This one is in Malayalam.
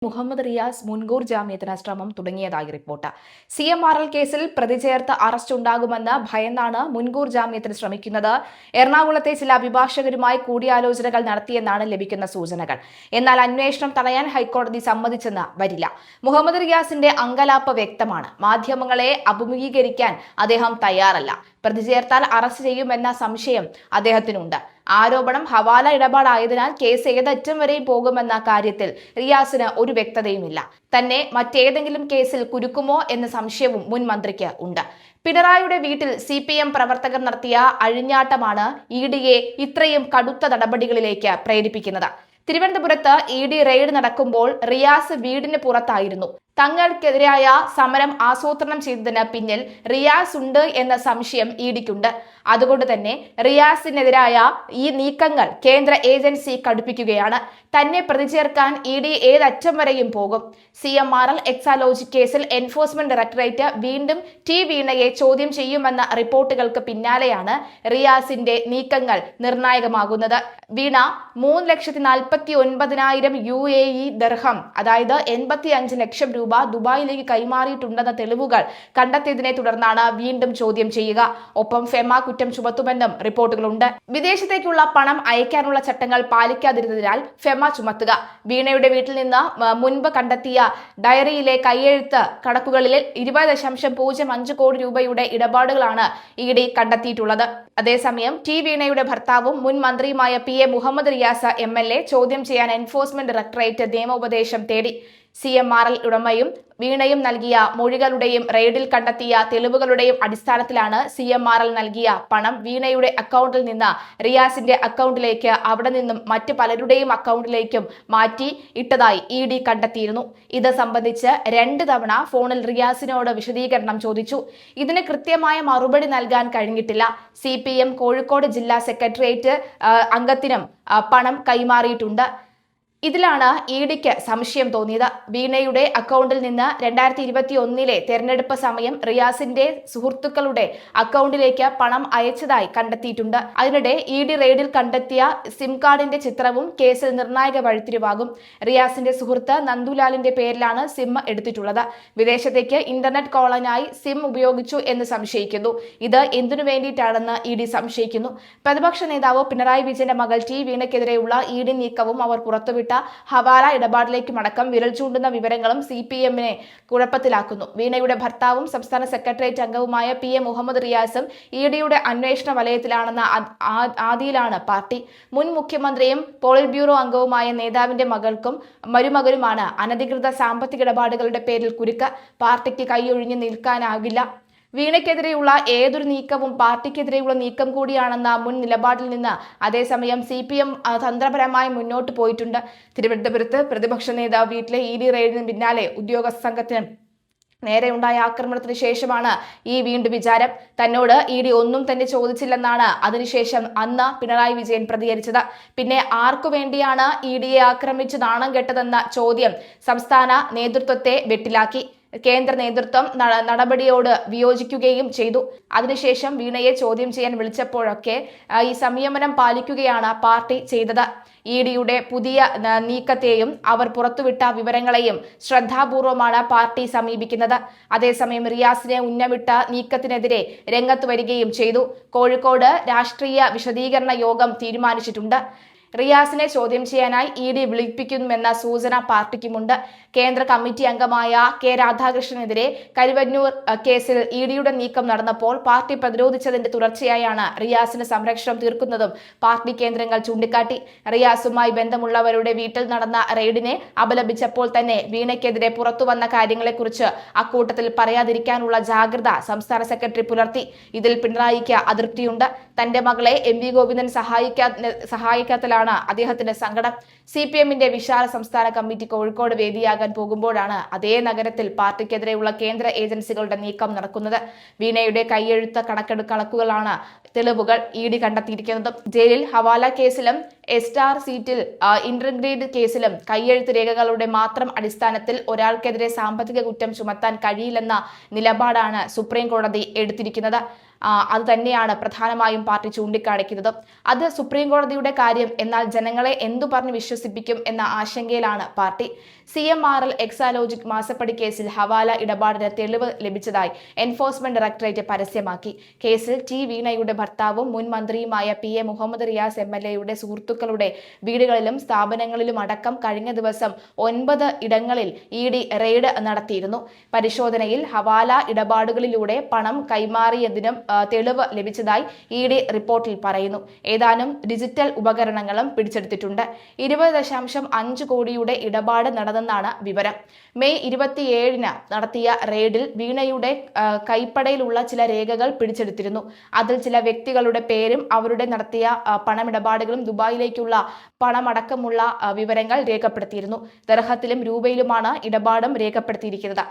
മുഹമ്മദ് റിയാസ് മുൻകൂർ ജാമ്യത്തിന് ശ്രമം തുടങ്ങിയതായി റിപ്പോർട്ട്. CMRL കേസിൽ പ്രതി ചേർത്ത് അറസ്റ്റ് ഉണ്ടാകുമെന്ന് ഭയന്നാണ് മുൻകൂർ ജാമ്യത്തിന് ശ്രമിക്കുന്നത്. എറണാകുളത്തെ ചില അഭിഭാഷകരുമായി കൂടിയാലോചനകൾ നടത്തിയെന്നാണ് ലഭിക്കുന്ന സൂചനകൾ. എന്നാൽ അന്വേഷണം തടയാൻ ഹൈക്കോടതി സമ്മതിച്ചെന്ന് വരില്ല. മുഹമ്മദ് റിയാസിന്റെ അങ്കലാപ്പ് വ്യക്തമാണ്. മാധ്യമങ്ങളെ അഭിമുഖീകരിക്കാൻ അദ്ദേഹം തയ്യാറല്ല. പ്രതി ചേർത്താൽ അറസ്റ്റ് ചെയ്യുമെന്ന സംശയം അദ്ദേഹത്തിനുണ്ട്. ആരോപണം ഹവാല ഇടപാടായതിനാൽ കേസ് ഏതറ്റം വരെയും പോകുമെന്ന കാര്യത്തിൽ റിയാസിന് ഒരു വ്യക്തതയുമില്ല. തന്നെ മറ്റേതെങ്കിലും കേസിൽ കുരുക്കുമോ എന്ന സംശയവും മുൻ മന്ത്രിക്ക് ഉണ്ട്. പിണറായിയുടെ വീട്ടിൽ CPM പ്രവർത്തകർ നടത്തിയ അഴിഞ്ഞാട്ടമാണ് EDയെ ഇത്രയും കടുത്ത നടപടികളിലേക്ക് പ്രേരിപ്പിക്കുന്നത്. തിരുവനന്തപുരത്ത് ED റെയ്ഡ് നടക്കുമ്പോൾ റിയാസ് വീടിന് പുറത്തായിരുന്നു. തങ്ങൾക്കെതിരായ സമരം ആസൂത്രണം ചെയ്തതിന് പിന്നിൽ റിയാസ് ഉണ്ട് എന്ന സംശയം EDക്കുണ്ട്. അതുകൊണ്ട് തന്നെ റിയാസിനെതിരായ ഈ നീക്കങ്ങൾ കേന്ദ്ര ഏജൻസി കടുപ്പിക്കുകയാണ്. തന്നെ പ്രതി ചേർക്കാൻ ED ഏതറ്റം വരെയും പോകും. CMRL എക്സാലോജി കേസിൽ എൻഫോഴ്സ്മെന്റ് ഡയറക്ടറേറ്റ് വീണ്ടും വീണയെ ചോദ്യം ചെയ്യുമെന്ന റിപ്പോർട്ടുകൾക്ക് പിന്നാലെയാണ് റിയാസിന്റെ നീക്കങ്ങൾ നിർണായകമാകുന്നത്. വീണ 3,49,000 UAE ദിർഹം, അതായത് 85 ലക്ഷം രൂപ ദുബായിലേക്ക് കൈമാറിയിട്ടുണ്ടെന്ന തെളിവുകൾ കണ്ടെത്തിയതിനെ തുടർന്നാണ് വീണ്ടും ചോദ്യം ചെയ്യുക. ഒപ്പം ഫെമ കുറ്റം ചുമത്തുമെന്നും റിപ്പോർട്ടുകളുണ്ട്. വിദേശത്തേക്കുള്ള പണം അയക്കാനുള്ള ചട്ടങ്ങൾ പാലിക്കാതിരുന്നതിനാൽ ഫെമ ചുമത്തുക. വീണയുടെ വീട്ടിൽ നിന്ന് മുൻപ് കണ്ടെത്തിയ ഡയറിയിലെ കൈയെഴുത്ത് കണക്കുകളിൽ 20.05 കോടി രൂപയുടെ ഇടപാടുകളാണ് ED കണ്ടെത്തിയിട്ടുള്ളത്. അതേസമയം വീണയുടെ ഭർത്താവും മുൻ മന്ത്രിയുമായ PA മുഹമ്മദ് റിയാസ് MLA ചോദ്യം ചെയ്യാൻ എൻഫോഴ്സ്മെന്റ് ഡയറക്ടറേറ്റ് നിയമോപദേശം തേടി. CMRL ഉടമയും വീണയും നൽകിയ മൊഴികളുടെയും റെയ്ഡിൽ കണ്ടെത്തിയ തെളിവുകളുടെയും അടിസ്ഥാനത്തിലാണ് CMRL നൽകിയ പണം വീണയുടെ അക്കൗണ്ടിൽ നിന്ന് റിയാസിന്റെ അക്കൗണ്ടിലേക്ക് അവിടെ നിന്നും മറ്റ് പലരുടെയും അക്കൗണ്ടിലേക്കും മാറ്റി ഇട്ടതായി ED കണ്ടെത്തിയിരുന്നു. ഇത് സംബന്ധിച്ച് 2 തവണ ഫോണിൽ റിയാസിനോട് വിശദീകരണം ചോദിച്ചു. ഇതിന് കൃത്യമായ മറുപടി നൽകാൻ കഴിഞ്ഞിട്ടില്ല. CPM കോഴിക്കോട് ജില്ലാ സെക്രട്ടേറിയറ്റ് അംഗത്തിനും പണം കൈമാറിയിട്ടുണ്ട്. ഇതിലാണ് EDക്ക് സംശയം തോന്നിയത്. വീണയുടെ അക്കൗണ്ടിൽ നിന്ന് 2021 തെരഞ്ഞെടുപ്പ് സമയം റിയാസിന്റെ സുഹൃത്തുക്കളുടെ അക്കൗണ്ടിലേക്ക് പണം അയച്ചതായി കണ്ടെത്തിയിട്ടുണ്ട്. അതിനിടെ ED റെയ്ഡിൽ കണ്ടെത്തിയ സിം കാർഡിന്റെ ചിത്രവും കേസിൽ നിർണായക വഴിത്തിരിവാകും. റിയാസിന്റെ സുഹൃത്ത് നന്ദുലാലിന്റെ പേരിലാണ് സിം എടുത്തിട്ടുള്ളത്. വിദേശത്തേക്ക് ഇന്റർനെറ്റ് കോളിനായി സിം ഉപയോഗിച്ചു എന്ന് സംശയിക്കുന്നു. ഇത് എന്തിനു വേണ്ടിയിട്ടാണെന്ന് ED സംശയിക്കുന്നു. പ്രതിപക്ഷ നേതാവ് പിണറായി വിജയന്റെ മകൾ വീണയ്ക്കെതിരെയുള്ള ED നീക്കവും അവർ പുറത്തുവിട്ട ഹവാല ഇടപാടിലേക്കുമടക്കം വിരൽ ചൂണ്ടുന്ന വിവരങ്ങളും CPMനെ കുഴപ്പത്തിലാക്കുന്നു. വീണയുടെ ഭർത്താവും സംസ്ഥാന സെക്രട്ടേറിയറ്റ് അംഗവുമായ PA മുഹമ്മദ് റിയാസും EDയുടെ അന്വേഷണ വലയത്തിലാണെന്ന ആദിയിലാണ് പാർട്ടി. മുൻ മുഖ്യമന്ത്രിയും പോളിറ്റ് ബ്യൂറോ അംഗവുമായ നേതാവിന്റെ മകൾക്കും മരുമകനുമാണ് അനധികൃത സാമ്പത്തിക ഇടപാടുകളുടെ പേരിൽ കുരുക്ക്. പാർട്ടിക്ക് കൈയൊഴിഞ്ഞു നിൽക്കാനാകില്ല. വീണയ്ക്കെതിരെയുള്ള ഏതൊരു നീക്കവും പാർട്ടിക്കെതിരെയുള്ള നീക്കം കൂടിയാണെന്ന മുൻ നിലപാടിൽ നിന്ന് അതേസമയം CPM തന്ത്രപരമായി മുന്നോട്ട് പോയിട്ടുണ്ട്. തിരുവനന്തപുരത്ത് പ്രതിപക്ഷ നേതാവ് വീട്ടിലെ ED റെയ്ഡിന് പിന്നാലെ ഉദ്യോഗസ്ഥ സംഘത്തിന് നേരെയുണ്ടായ ആക്രമണത്തിന് ശേഷമാണ് ഈ വീണ്ടും വിചാരം. തന്നോട് ED ഒന്നും തന്നെ ചോദിച്ചില്ലെന്നാണ് അതിനുശേഷം അന്ന് പിണറായി വിജയൻ പ്രതികരിച്ചത്. പിന്നെ ആർക്കു വേണ്ടിയാണ് EDയെ ആക്രമിച്ച് നാണം കെട്ടതെന്ന ചോദ്യം സംസ്ഥാന നേതൃത്വത്തെ വെട്ടിലാക്കി. കേന്ദ്ര നേതൃത്വം നടപടിയോട് വിയോജിക്കുകയും ചെയ്തു. അതിനുശേഷം വീണയെ ചോദ്യം ചെയ്യാൻ വിളിച്ചപ്പോഴൊക്കെ ഈ സംയമനം പാലിക്കുകയാണ് പാർട്ടി ചെയ്തത്. EDയുടെ പുതിയ നീക്കത്തെയും അവർ പുറത്തുവിട്ട വിവരങ്ങളെയും ശ്രദ്ധാപൂർവമാണ് പാർട്ടി സമീപിക്കുന്നത്. അതേസമയം റിയാസിനെ ഉന്നമിട്ട നീക്കത്തിനെതിരെ രംഗത്ത് വരികയും ചെയ്തു. കോഴിക്കോട് രാഷ്ട്രീയ വിശദീകരണ യോഗം തീരുമാനിച്ചിട്ടുണ്ട്. റിയാസിനെ ചോദ്യം ചെയ്യാനായി ED വിളിപ്പിക്കുമെന്ന സൂചന പാർട്ടിക്കുമുണ്ട്. കേന്ദ്ര കമ്മിറ്റി അംഗമായ K രാധാകൃഷ്ണനെതിരെ കരുവന്നൂർ കേസിൽ EDയുടെ നീക്കം നടന്നപ്പോൾ പാർട്ടി പ്രതിരോധിച്ചതിന്റെ തുടർച്ചയായാണ് റിയാസിന് സംരക്ഷണം തീർക്കുന്നതും പാർട്ടി കേന്ദ്രങ്ങൾ ചൂണ്ടിക്കാട്ടി. റിയാസുമായി ബന്ധമുള്ളവരുടെ വീട്ടിൽ നടന്ന റെയ്ഡിനെ അപലപിച്ചപ്പോൾ തന്നെ വീണയ്ക്കെതിരെ പുറത്തുവന്ന കാര്യങ്ങളെക്കുറിച്ച് അക്കൂട്ടത്തിൽ പറയാതിരിക്കാനുള്ള ജാഗ്രത സംസ്ഥാന സെക്രട്ടറി പുലർത്തി. ഇതിൽ പിണറായിക്ക് അതൃപ്തിയുണ്ട്. തന്റെ മകളെ MV ഗോവിന്ദൻ സഹായിക്കാത്തലാണ് അദ്ദേഹത്തിന്റെ സങ്കടം. CPMന്റെ വിശാല സംസ്ഥാന കമ്മിറ്റി കോഴിക്കോട് വേദിയാകാൻ പോകുമ്പോഴാണ് അതേ നഗരത്തിൽ പാർട്ടിക്കെതിരെയുള്ള കേന്ദ്ര ഏജൻസികളുടെ നീക്കം നടക്കുന്നത്. വീണയുടെ കൈയെഴുത്ത കണക്കുകളാണ് തെളിവുകൾ ED കണ്ടെത്തിയിരിക്കുന്നത്. ജയിലിൽ ഹവാല കേസിലും എസ്റ്റാർ സീറ്റിൽ ഇന്റർഗ്രേഡ് കേസിലും കൈയെഴുത്ത് രേഖകളുടെ മാത്രം അടിസ്ഥാനത്തിൽ ഒരാൾക്കെതിരെ സാമ്പത്തിക കുറ്റം ചുമത്താൻ കഴിയില്ലെന്ന നിലപാടാണ് സുപ്രീം കോടതി എടുത്തിരിക്കുന്നത്. അത് തന്നെയാണ് പ്രധാനമായും പാർട്ടി ചൂണ്ടിക്കാണിക്കുന്നത്. അത് സുപ്രീം കോടതിയുടെ കാര്യം, എന്നാൽ ജനങ്ങളെ എന്തു പറഞ്ഞ് വിശ്വസിപ്പിക്കും എന്ന ആശങ്കയിലാണ് പാർട്ടി. CMRL എക്സാലോജിക് മാസപ്പടി കേസിൽ ഹവാല ഇടപാടിന് തെളിവ് ലഭിച്ചതായി എൻഫോഴ്സ്മെന്റ് ഡയറക്ടറേറ്റ് പരസ്യമാക്കി. കേസിൽ വീണയുടെ ഭർത്താവും മുൻ മന്ത്രിയുമായ PA മുഹമ്മദ് റിയാസ് MLA സുഹൃത്തുക്കളുടെ വീടുകളിലും സ്ഥാപനങ്ങളിലും അടക്കം കഴിഞ്ഞ ദിവസം 9 ഇടങ്ങളിൽ ED റെയ്ഡ് നടത്തിയിരുന്നു. പരിശോധനയിൽ ഹവാല ഇടപാടുകളിലൂടെ പണം കൈമാറിയതിനും തെളിവ് ലഭിച്ചതായി ED റിപ്പോർട്ടിൽ പറയുന്നു. ഏതാനും ഡിജിറ്റൽ ഉപകരണങ്ങളും പിടിച്ചെടുത്തിട്ടുണ്ട്. 20.5 കോടിയുടെ ഇടപാട് നടന്നെന്നാണ് വിവരം. മെയ് 27-ന് നടത്തിയ റെയ്ഡിൽ വീണയുടെ കൈപ്പടയിലുള്ള ചില രേഖകൾ പിടിച്ചെടുത്തിരുന്നു. അതിൽ ചില വ്യക്തികളുടെ പേരും അവരുടെ നടത്തിയ പണമിടപാടുകളും ദുബായിലേക്കുള്ള പണമടക്കമുള്ള വിവരങ്ങൾ രേഖപ്പെടുത്തിയിരുന്നു. ദർഹത്തിലും രൂപയിലുമാണ് ഇടപാടും രേഖപ്പെടുത്തിയിരിക്കുന്നത്.